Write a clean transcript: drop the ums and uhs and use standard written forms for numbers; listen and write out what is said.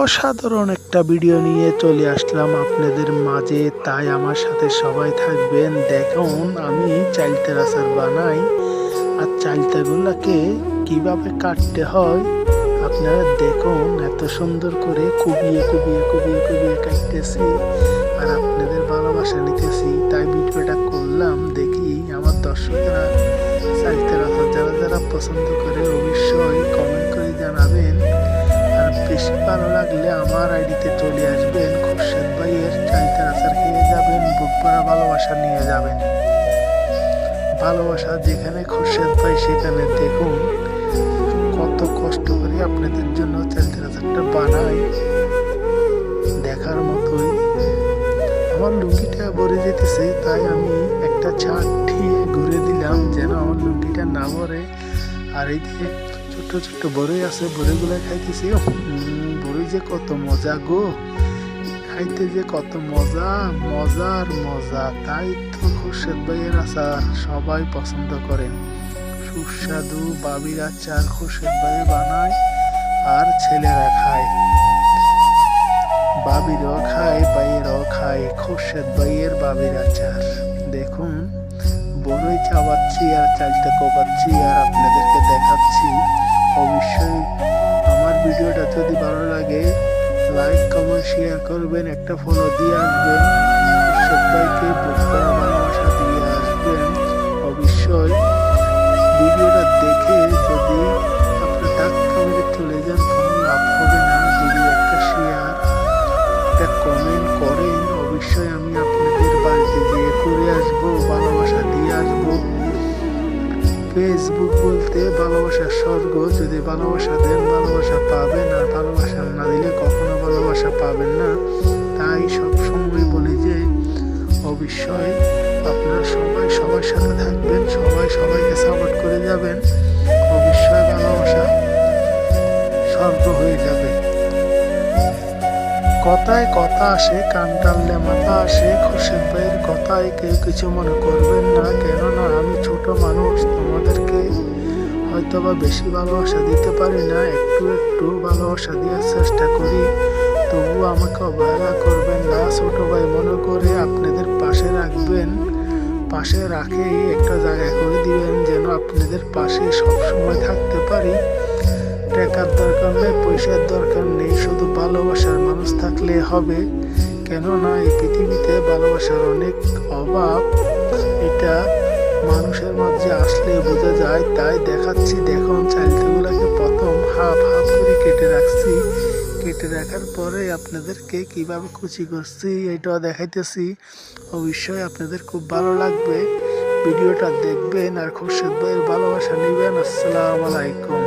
অসাধারণ একটা ভিডিও নিয়ে চলে আসলাম আপনাদের মাঝে, তাই আমার সাথে সবাই থাকবেন। দেখুন আমি চালতার আচার বানাই, আর চালতাগুলোকে কিভাবে কাটতে হয় আপনারা দেখুন। এত সুন্দর করে কুবিয়ে কুবিয়ে কুবিয়ে কুবিয়ে কাটতেছি আর আপনাদের ভালোবাসা নিতেছি, তাই ভিডিওটা করলাম। দেখি আমার দর্শকরা চালতার আচার যারা যারা পছন্দ করে অবশ্যই কমেন্ট করে জানাবেন। আর বেশি ভালো লাগলে আমার আইডিতে চলে আসবেন, খুরশেদ ভাইয়ের চালতার আচার খেয়ে যাবেন, বুক ভরা ভালোবাসা নিয়ে যাবেন। ভালোবাসা যেখানে খুরশেদ ভাই সেখানে। দেখুন কত কষ্ট করে আপনাদের জন্য চালতার আচারটা বানাই, দেখার মতোই। আমার লুঙ্গিটা ভরে যেতেছে, তাই আমি একটা ছাদ দিয়ে ঘুরে দিলাম যেন আমার লুঙ্গিটা না ভরে। আর এই যে ছোট্ট ছোট্ট বড়ই আছে, বড়ইগুলো খাইতেছি। বড়ই যে কত মজা গো, খাইতে যে কত মজা, মজার মজা। তাই তো খুরশেদ ভাইয়ের আচার সবাই পছন্দ করেন। সুস্বাদু বাবির আচার খুরশেদ ভাই বানায় আর ছেলেরা খায়, বাবিরও খায় ভাইয়েরাও খায় খুরশেদ ভাইয়ের বাবির আচার। দেখুন বড়ই চাবাচ্ছি আর চালটা কোপাচ্ছি আর আপনাদেরকে দেখাচ্ছি। অবশ্যই আমার ভিডিওটা যদি ভালো লাগে লাইক কমেন্ট শেয়ার করবেন, একটা ফলো দিয়ে আসবেন, খুরশেদ ভাইকে বুক করা ভালোবাসা দিয়ে আসবেন। অবশ্যই ভিডিওটা দেখে যদি আপনার ধাক্কা মেরে চলে যান কোনো লাভ হবে না। যদি একটা শেয়ার একটা কমেন্ট করেন অবশ্যই আমি আপনাদের বাড়িতে যেয়ে করে আসবো, ভালোবাসা দিয়ে আসবো। ফেসবুক বলতে ভালোবাসার স্বর্গ, যদি ভালোবাসা দেন ভালোবাসা পাবেন, আর ভালোবাসা না দিলে কখনো ভালোবাসা পাবেন না। তাই সবসময় বলি যে অবশ্যই আপনারা সবাই সবার সাথে থাকবেন, সবাই সবাইকে সাপোর্ট করে যাবেন, অবশ্যই ভালোবাসা স্বর্গ হয়ে যাবে। কথায় কথা আসে, কান টানলে মাথা আসে। খুরশেদ ভাইয়ের কথায় কেউ কিছু মনে করবেন না, কেননা আমি ছোট মানুষ, তোমাদেরকে হয়তোবা বেশি ভালোবাসা দিতে পারি না, একটু একটু ভালোবাসা দেওয়ার চেষ্টা করি। তবু আমাকে অবহেলা করবেন না, ছোট ভাই মনে করে আপনাদের পাশে রাখবেন। পাশে রাখেই একটা জায়গা করে দিবেন যেন আপনাদের পাশে সব সময় থাকতে পারি। টাকার দরকার নেই, পয়সার দরকার নেই, শুধু ভালোবাসার মানুষ থাকলে হবে। কেননা এই পৃথিবীতে ভালোবাসার অনেক অভাব, এটা মানুষের মাঝে আসলে বোঝা যায়। তাই দেখাচ্ছি, দেখুন চালগুলোকে প্রথম হাফ হাফ করে কেটে রাখছি, কেটে রাখার পরে আপনাদেরকে কিভাবে কুচি করছি এটাও দেখাইতেছি। অবশ্যই আপনাদের খুব ভালো লাগবে, ভিডিওটা দেখবেন আর খুরশেদ ভাইয়ের ভালোবাসা নেবেন। আসসালামু আলাইকুম।